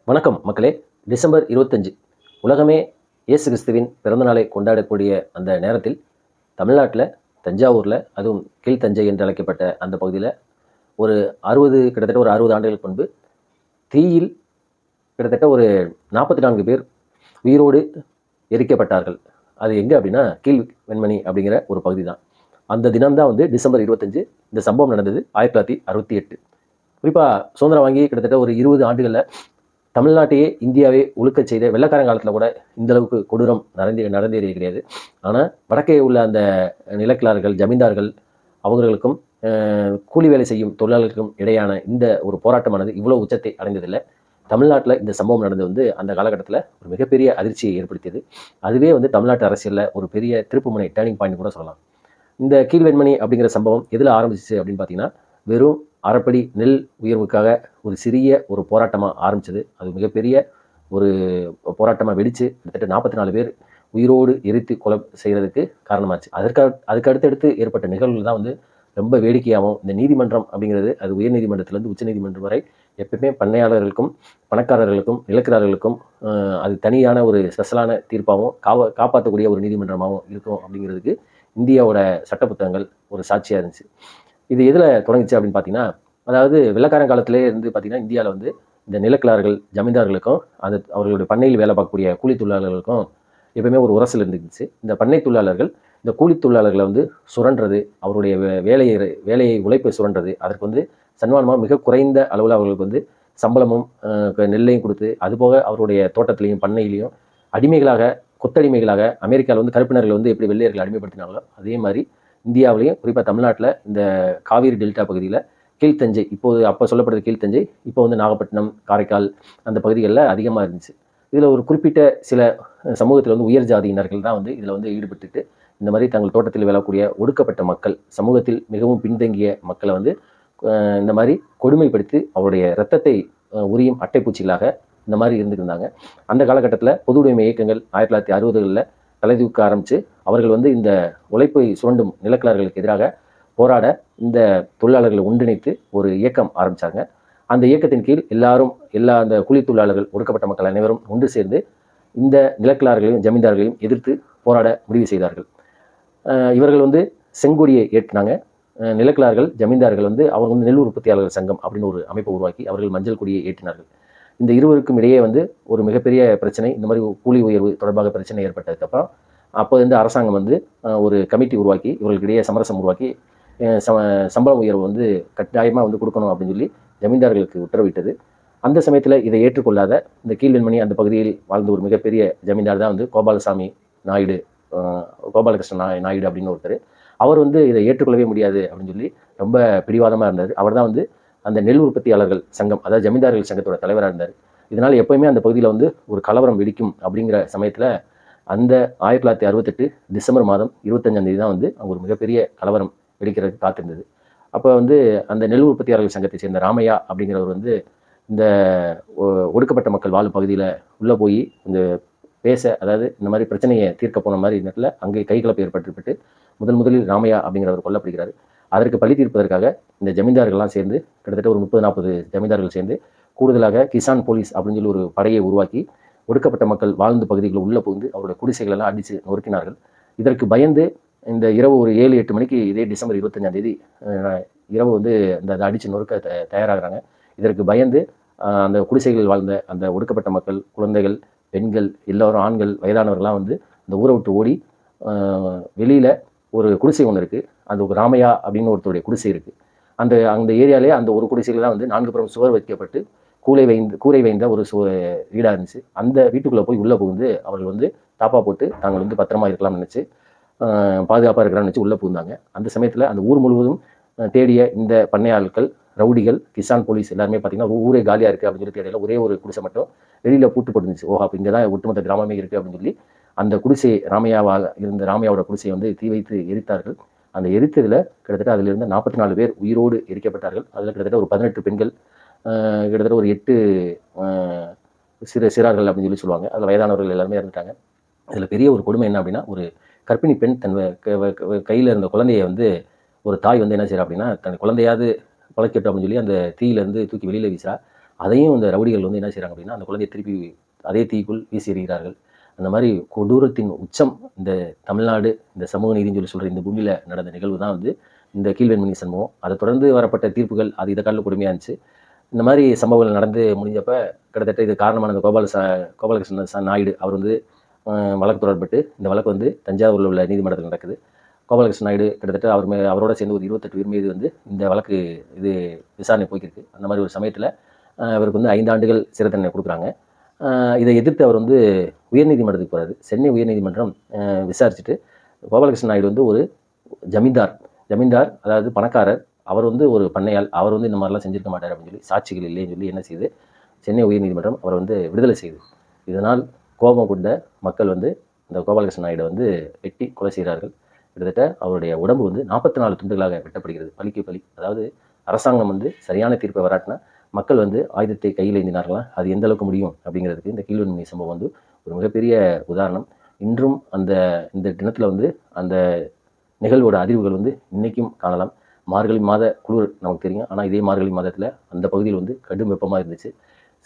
வணக்கம் மக்களே. டிசம்பர் 25 உலகமே இயேசு கிறிஸ்துவின் பிறந்தநாளை கொண்டாடக்கூடிய அந்த நேரத்தில் தமிழ்நாட்டில் தஞ்சாவூரில், அதுவும் கீழ்த்தஞ்சை என்று அழைக்கப்பட்ட அந்த பகுதியில் கிட்டத்தட்ட ஒரு 60 ஆண்டுகளுக்கு முன்பு தீயில் கிட்டத்தட்ட ஒரு 44 பேர் உயிரோடு எரிக்கப்பட்டார்கள். அது எங்கே அப்படின்னா கீழ் வெண்மணி அப்படிங்கிற ஒரு பகுதி தான். அந்த தினம்தான் டிசம்பர் 25. இந்த சம்பவம் நடந்தது 1968. குறிப்பாக சுதந்திரம் வாங்கி கிட்டத்தட்ட ஒரு 20 ஆண்டுகளில் தமிழ்நாட்டையே இந்தியாவே ஒழுக்கச் செய்த வெள்ளக்காரன் காலத்தில் கூட இந்த அளவுக்கு கொடூரம் நடந்தேறியது கிடையாது. ஆனால் வடக்கே உள்ள அந்த நிலக்கிழார்கள், ஜமீன்தார்கள் அவர்களுக்கும் கூலி வேலை செய்யும் தொழிலாளர்களுக்கும் இடையான இந்த ஒரு போராட்டமானது இவ்வளோ உச்சத்தை அடைந்ததில்லை. தமிழ்நாட்டில் இந்த சம்பவம் நடந்து அந்த காலகட்டத்தில் ஒரு மிகப்பெரிய அதிர்ச்சியை ஏற்படுத்தியது. அதுவே தமிழ்நாட்டு அரசியலில் ஒரு பெரிய திருப்புமுனை, டேர்னிங் பாயிண்ட் கூட சொல்லலாம். இந்த கீழ்வெண்மணி அப்படிங்கிற சம்பவம் எதில் ஆரம்பிச்சிச்சு அப்படின்னு பார்த்தீங்கன்னா, வெறும் அரைப்படி நெல் உயர்வுக்காக ஒரு சிறிய ஒரு போராட்டமாக ஆரம்பிச்சது. அது மிகப்பெரிய ஒரு போராட்டமாக வெடித்து கிட்டத்தட்ட 44 பேர் உயிரோடு எரித்து கொலை செய்கிறதுக்கு காரணமாச்சு. அதுக்கு அடுத்தடுத்து ஏற்பட்ட நிகழ்வுகள் தான் ரொம்ப வேடிக்கையாகவும், இந்த நீதிமன்றம் அப்படிங்கிறது அது உயர்நீதிமன்றத்திலேருந்து உச்சநீதிமன்றம் வரை எப்பவுமே பண்ணையாளர்களுக்கும் பணக்காரர்களுக்கும் நிலக்கிழார்களுக்கும் அது தனியான ஒரு ஸ்பெஷலான தீர்ப்பாகவும் காப்பாற்றக்கூடிய ஒரு நீதிமன்றமாகவும் இருக்கும் அப்படிங்கிறதுக்கு இந்தியாவோட சட்ட புத்தகங்கள் ஒரு சாட்சியாக இருந்துச்சு. இது எதில் தொடங்குச்சு அப்படின்னு பார்த்தீங்கன்னா, அதாவது வெள்ளக்காரன் காலத்திலே பார்த்தீங்கன்னா இந்தியாவில் இந்த நிலக்கிழார்கள், ஜமீன்தார்களுக்கும் அவர்களுடைய பண்ணையில் வேலை பார்க்கக்கூடிய கூலி தொழிலாளர்களுக்கும் எப்பவுமே ஒரு உரசல் இருந்துச்சு. இந்த பண்ணை தொழிலாளர்கள் இந்த கூலி தொழிலாளர்களை சுரண்டுறது, அவருடைய வேலையை உழைப்பை சுரண்டுறது, அதற்கு சன்மானமாக மிக குறைந்த அளவில் அவர்களுக்கு சம்பளமும் நெல்லையும் கொடுத்து, அதுபோக அவருடைய தோட்டத்திலையும் பண்ணையிலையும் அடிமைகளாக, கொத்தடிமைகளாக அமெரிக்காவில் கருப்பினர்கள் எப்படி வெள்ளையர்கள் அடிமைப்படுத்தினாங்களோ அதே மாதிரி இந்தியாவிலையும் குறிப்பாக தமிழ்நாட்டில் இந்த காவிரி டெல்டா பகுதியில் கீழ்த்தஞ்சை, அப்போ சொல்லப்படுறது கீழ்த்தஞ்சை, இப்போ நாகப்பட்டினம், காரைக்கால் அந்த பகுதிகளில் அதிகமாக இருந்துச்சு. இதில் ஒரு குறிப்பிட்ட சில சமூகத்தில் உயர் ஜாதியினர்கள் தான் இதில் ஈடுபட்டுட்டு இந்த மாதிரி தங்கள் தோட்டத்தில் வேலக்கூடிய ஒடுக்கப்பட்ட மக்கள், சமூகத்தில் மிகவும் பின்தங்கிய மக்களை இந்த மாதிரி கொடுமைப்படுத்தி அவருடைய இரத்தத்தை உரியும் அட்டைப்பூச்சிகளாக இந்த மாதிரி இருந்துருந்தாங்க. அந்த காலகட்டத்தில் பொது உடைமை இயக்கங்கள் 1960களில் தலை தூக்க ஆரம்பித்து அவர்கள் இந்த உழைப்பை சுரண்டும் நிலக்கிழார்களுக்கு எதிராக போராட இந்த தொழிலாளர்களை ஒன்றிணைத்து ஒரு இயக்கம் ஆரம்பித்தாங்க. அந்த இயக்கத்தின் கீழ் எல்லா அந்த கூலி தொழிலாளர்கள், ஒடுக்கப்பட்ட மக்கள் அனைவரும் ஒன்று சேர்ந்து இந்த நிலக்கிழார்களையும் ஜமீன்தார்களையும் எதிர்த்து போராட முடிவு செய்தார்கள். இவர்கள் செங்கொடியை ஏற்றினாங்க. நிலக்கிழார்கள், ஜமீன்தார்கள் அவங்க நெல் உற்பத்தியாளர்கள் சங்கம் அப்படின்னு ஒரு அமைப்பை உருவாக்கி அவர்கள் மஞ்சள் கொடியை ஏற்றினார்கள். இந்த இருவருக்கும் இடையே ஒரு மிகப்பெரிய பிரச்சனை, இந்த மாதிரி கூலி உயர்வு தொடர்பாக பிரச்சனை ஏற்பட்டதுக்கப்புறம் அப்போ அரசாங்கம் ஒரு கமிட்டி உருவாக்கி இவர்களுக்கிடையே சமரசம் உருவாக்கி சம்பள உயர்வு கட்டாயமாக கொடுக்கணும் அப்படின்னு சொல்லி ஜமீன்தார்களுக்கு உத்தரவிட்டது. அந்த சமயத்தில் இதை ஏற்றுக்கொள்ளாத இந்த கீழ்வெண்மணி அந்த பகுதியில் வாழ்ந்த ஒரு மிகப்பெரிய ஜமீன்தார் தான் கோபாலசாமி நாயுடு, கோபாலகிருஷ்ண நாயுடு அப்படின்னு ஒருத்தர். அவர் இதை ஏற்றுக்கொள்ளவே முடியாது அப்படின்னு சொல்லி ரொம்ப பிடிவாதமாக இருந்தார். அவர் தான் அந்த நெல் உற்பத்தியாளர்கள் சங்கம், அதாவது ஜமீன்தார்கள் சங்கத்தோட தலைவராக இருந்தார். இதனால் எப்போயுமே அந்த பகுதியில் ஒரு கலவரம் வெடிக்கும் அப்படிங்கிற சமயத்தில் அந்த 1968 டிசம்பர் மாதம் 25ஆம் தேதி தான் அங்கே ஒரு மிகப்பெரிய கலவரம் வெடிக்கிறதுக்கு காத்திருந்தது. அப்போ அந்த நெல் உற்பத்தியாளர்கள் சங்கத்தை சேர்ந்த ராமையா அப்படிங்கிறவர் இந்த ஒடுக்கப்பட்ட மக்கள் வாழும் பகுதியில் உள்ளே போய் இந்த அதாவது இந்த மாதிரி பிரச்சனையை தீர்க்க போன மாதிரி நேரத்தில் அங்கே கைகலப்பு ஏற்பட்டுப்பட்டு முதலில் ராமையா அப்படிங்கிறவர் கொல்லப்படுகிறார். அதற்கு பழி தீர்ப்பதற்காக இந்த ஜமீன்தார்கள்லாம் சேர்ந்து கிட்டத்தட்ட ஒரு 30-40 ஜமீன்தார்கள் சேர்ந்து கூடுதலாக கிசான் போலீஸ் அப்படின்னு சொல்லி ஒரு படையை உருவாக்கி ஒடுக்கப்பட்ட மக்கள் வாழ்ந்த பகுதிகளில் உள்ள புகுந்து அவருடைய குடிசைகளெல்லாம் அடித்து நொறுக்கினார்கள். இதற்கு பயந்து இந்த இரவு ஒரு 7-8 மணிக்கு இதே டிசம்பர் 25ஆம் தேதி இரவு அந்த அடித்து நொறுக்க தயாராகிறாங்க. இதற்கு பயந்து அந்த குடிசைகளில் வாழ்ந்த அந்த ஒடுக்கப்பட்ட மக்கள், குழந்தைகள், பெண்கள், எல்லோரும் ஆண்கள், வயதானவர்கள்லாம் இந்த ஊரை விட்டு ஓடி வெளியில் ஒரு குடிசை ஒன்று இருக்குது. அந்த ராமையா அப்படின்னு ஒருத்தருடைய குடிசை இருக்குது. அந்த ஏரியாலே அந்த ஒரு குடிசையில் தான் 4 புறம் சுவர் வைக்கப்பட்டு கூரை வைந்த ஒரு வீடாக இருந்துச்சு. அந்த வீட்டுக்குள்ளே போய் உள்ளே புகுந்து அவர்கள் தாப்பா போட்டு தாங்கள் பத்திரமா இருக்கலாம்னு நினச்சி, பாதுகாப்பாக இருக்கலாம்னு நினச்சி உள்ளே புகுந்தாங்க. அந்த சமயத்தில் அந்த ஊர் முழுவதும் தேடிய இந்த பண்ணையாட்கள், ரவுடிகள், கிசான் போலீஸ் எல்லாருமே பார்த்தீங்கன்னா ஊரே காலியாக இருக்குது அப்படின்னு சொல்லி தேடையில ஒரே ஒரு குடிசை மட்டும் வெளியில் பூட்டு போட்டுருந்துச்சு. அப்போ இங்கே தான் ஒட்டுமொத்த கிராமமே இருக்குது அப்படின்னு சொல்லி அந்த குடிசை ராமையாவோட குடிசையை தீ வைத்து எரித்தார்கள். அந்த எரித்ததில் கிட்டத்தட்ட அதிலிருந்து 44 பேர் உயிரோடு எரிக்கப்பட்டார்கள். அதில் கிட்டத்தட்ட ஒரு 18 பெண்கள், கிட்டத்தட்ட ஒரு 8 சிறார்கள் அப்படின்னு சொல்லி சொல்லுவாங்க. அதில் வயதானவர்கள் எல்லாருமே இறந்துட்டாங்க. இதில் பெரிய ஒரு கொடுமை என்ன அப்படின்னா, ஒரு கர்ப்பிணி பெண் தன் கையில் இருந்த குழந்தையை ஒரு தாய் என்ன செய்கிறா அப்படின்னா, தன் குழந்தையாவது பழக்கட்டும் அப்படின்னு சொல்லி அந்த தீயிலேருந்து தூக்கி வெளியில் வீசுறா. அதையும் இந்த ரவுடிகள் வந்து என்ன செய்கிறாங்க அப்படின்னா அந்த குழந்தையை திருப்பி அதே தீக்குள் வீசி எறிகிறார்கள். அந்த மாதிரி கொடூரத்தின் உச்சம் இந்த தமிழ்நாடு இந்த சமூக நீதினு சொல்லி சொல்கிற இந்த பூமியில் நடந்த நிகழ்வு தான் வந்து இந்த கீழ்வெண்மணி சம்பவம். அதை தொடர்ந்து வரப்பட்ட தீர்ப்புகள் அது இதை காட்டிலும் கொடுமையாக இருந்துச்சு. இந்த மாதிரி சம்பவங்கள் நடந்து முடிஞ்சப்ப கிட்டத்தட்ட இது காரணமான இந்த கோபாலகிருஷ்ணன் நாயுடு அவர் வந்து வழக்கு தொடரப்பட்டு இந்த வழக்கு வந்து தஞ்சாவூரில் உள்ள நீதிமன்றத்தில் நடக்குது. கோபாலகிருஷ்ணன் நாயுடு கிட்டத்தட்ட அவரோட சேர்ந்து ஒரு 28 பேர் மீது வந்து இந்த வழக்கு இது விசாரணை போய்க்கிருக்கு. அந்த மாதிரி ஒரு சமயத்தில் அவருக்கு வந்து 5 ஆண்டுகள் சிறை தண்டனை கொடுக்குறாங்க. இதை எதிர்த்து அவர் வந்து உயர்நீதிமன்றத்துக்கு போகிறாரு. சென்னை உயர்நீதிமன்றம் விசாரிச்சுட்டு கோபாலகிருஷ்ணன் நாயுடு வந்து ஒரு ஜமீன்தார் அதாவது பணக்காரர், அவர் வந்து ஒரு பண்ணையாள், அவர் வந்து இந்த மாதிரிலாம் செஞ்சிருக்க மாட்டார் அப்படின்னு சொல்லி சாட்சிகள் இல்லைன்னு சொல்லி என்ன செய்யுது, சென்னை உயர்நீதிமன்றம் அவரை வந்து விடுதலை செய்யுது. இதனால் கோபம் கொண்ட மக்கள் வந்து இந்த கோபாலகிருஷ்ணன் நாயுடு வந்து வெட்டி கொலை செய்கிறார்கள். கிட்டத்தட்ட அவருடைய உடம்பு வந்து 44 துண்டுகளாக வெட்டப்படுகிறது. பலிக்கு பலி. அதாவது அரசாங்கம் வந்து சரியான தீர்ப்பை வராட்டினா மக்கள் வந்து ஆயுதத்தை கையில் ஏந்தினார்களாம். அது எந்த அளவுக்கு முடியும் அப்படிங்கிறதுக்கு இந்த கீழ்வெண்மணி சம்பவம் வந்து ஒரு மிகப்பெரிய உதாரணம். இன்றும் இந்த தினத்தில் வந்து அந்த நிகழ்வோட அதிர்வுகள் வந்து இன்றைக்கும் காணலாம். மார்கழி மாத குளிர் நமக்கு தெரியும். ஆனால் இதே மார்கழி மாதத்தில் அந்த பகுதியில் வந்து கடும் வெப்பமாக இருந்துச்சு.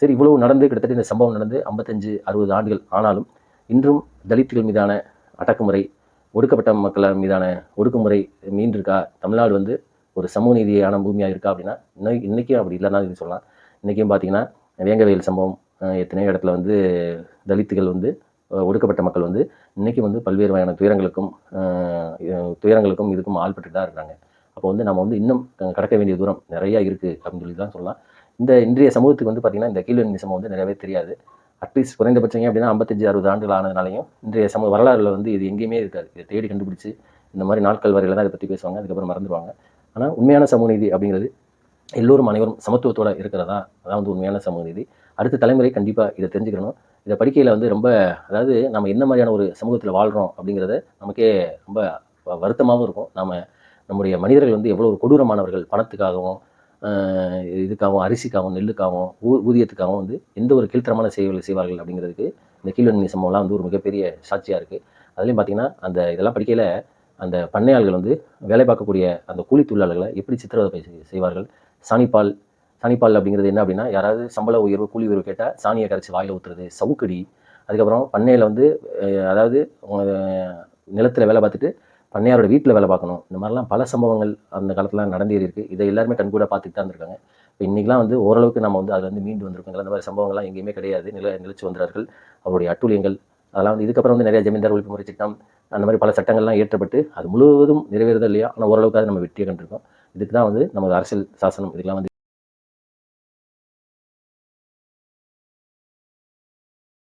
சரி, இவ்வளவு நடந்து கிட்டத்தட்ட இந்த சம்பவம் நடந்து 55-60 ஆண்டுகள் ஆனாலும் இன்றும் தலித்துகள் மீதான அடக்குமுறை, ஒடுக்கப்பட்ட மக்கள் மீதான ஒடுக்குமுறை மீண்டிருக்கா? தமிழ்நாடு வந்து ஒரு சமூக நீதியான பூமியாக இருக்கா அப்படின்னா இன்றைக்கும் அப்படி இல்லைன்னா இது சொல்லலாம். இன்றைக்கும் பார்த்தீங்கன்னா வேங்கவேல் சம்பவம், எத்தனையோ இடத்துல வந்து தலித்துகள் வந்து ஒடுக்கப்பட்ட மக்கள் வந்து இன்றைக்கும் வந்து பல்வேறு வகையான துயரங்களுக்கும் இதுக்கும் ஆள்பட்டு தான் இருக்கிறாங்க. அப்போ வந்து நம்ம வந்து இன்னும் கடக்க வேண்டிய தூரம் நிறையா இருக்குது அப்படின்னு சொல்லி தான் சொல்லலாம். இன்றைய சமூகத்துக்கு வந்து பார்த்திங்கன்னா இந்த கீழ்வெண்மணி சம்பவம் வந்து நிறையவே தெரியாது. அட்லீஸ்ட் குறைந்தபட்சம் அப்படின்னா 55-60 ஆண்டுகள் ஆனதுனாலையும் இன்றைய சமூக வரலாறுல வந்து இது எங்கேயுமே இருக்காது. இதை தேடி கண்டுபிடிச்சி இந்த மாதிரி நாட்கள் வரையில் தான் இதை பற்றி பேசுவாங்க, அதுக்கப்புறம் மறந்துடுவாங்க. ஆனால் உண்மையான சமூக நீதி அப்படிங்கிறது எல்லோரும் அனைவரும் சமத்துவத்தோடு இருக்கிறதா, அதான் வந்து உண்மையான சமூக நீதி. அடுத்த தலைமுறை கண்டிப்பாக இதை தெரிஞ்சுக்கணும். இதை படிக்கையில் வந்து ரொம்ப, அதாவது நம்ம என்ன மாதிரியான ஒரு சமூகத்தில் வாழ்கிறோம் அப்படிங்கிறத நமக்கே ரொம்ப வருத்தமாகவும் இருக்கும். நம்முடைய மனிதர்கள் வந்து எவ்வளோ ஒரு கொடூரமானவர்கள், பணத்துக்காகவும் இதுக்காகவும் அரிசிக்காகவும் நெல்லுக்காகவும் ஊதியத்துக்காகவும் வந்து எந்த ஒரு கீழ்த்தரமான செயல்களை செய்வார்கள் அப்படிங்கிறதுக்கு இந்த கீழ்வெண்மணி சம்பவம்லாம் வந்து ஒரு மிகப்பெரிய சாட்சியாக இருக்குது. அதுலேயும் பார்த்தீங்கன்னா இதெல்லாம் படிக்கையில் அந்த பண்ணையாள்கள் வந்து வேலை பார்க்கக்கூடிய அந்த கூலி தொழிலாளர்களை எப்படி சித்திரவதை செய்வார்கள். சாணிப்பால் அப்படிங்கிறது என்ன அப்படின்னா, யாராவது சம்பள உயர்வு கூலி உயர்வு கேட்டால் சாணியை கரைச்சி வாயில் ஊற்றுறது, சவுக்கடி. அதுக்கப்புறம் பண்ணையில் வந்து அதாவது நிலத்தில் வேலை பார்த்துட்டு பண்ணையாரோட வீட்டில் வேலை பார்க்கணும். இந்த மாதிரிலாம் பல சம்பவங்கள் அந்த காலத்தில் நடந்தேறி இருக்குது. இதை எல்லாருமே கண்கூட பார்த்துட்டு தான் இருந்திருக்காங்க. இப்போ இன்றைக்கெலாம் வந்து ஓரளவுக்கு நம்ம வந்து அதில் வந்து மீண்டு வந்திருக்கோங்க. அந்த மாதிரி சம்பவங்கள்லாம் எங்கேயுமே கிடையாது. நிலைச்சு வந்தார்கள். அவருடைய அட்டூழியங்கள் அதெல்லாம் வந்து இதுக்கப்புறம் வந்து நிறைய ஜமீன்தார் ஒழிப்பு முறை சட்டம், அந்த மாதிரி பல சட்டங்கள்லாம் இயற்றப்பட்டு அது முழுவதும் நிறைவேறுதல் இல்லையா, ஆனால் ஓரளவுக்காக நம்ம வெற்றியை கண்டிருக்கோம். இதுக்கு தான் வந்து நமது அரசியல் சாசனம் இதுக்கெல்லாம் வந்து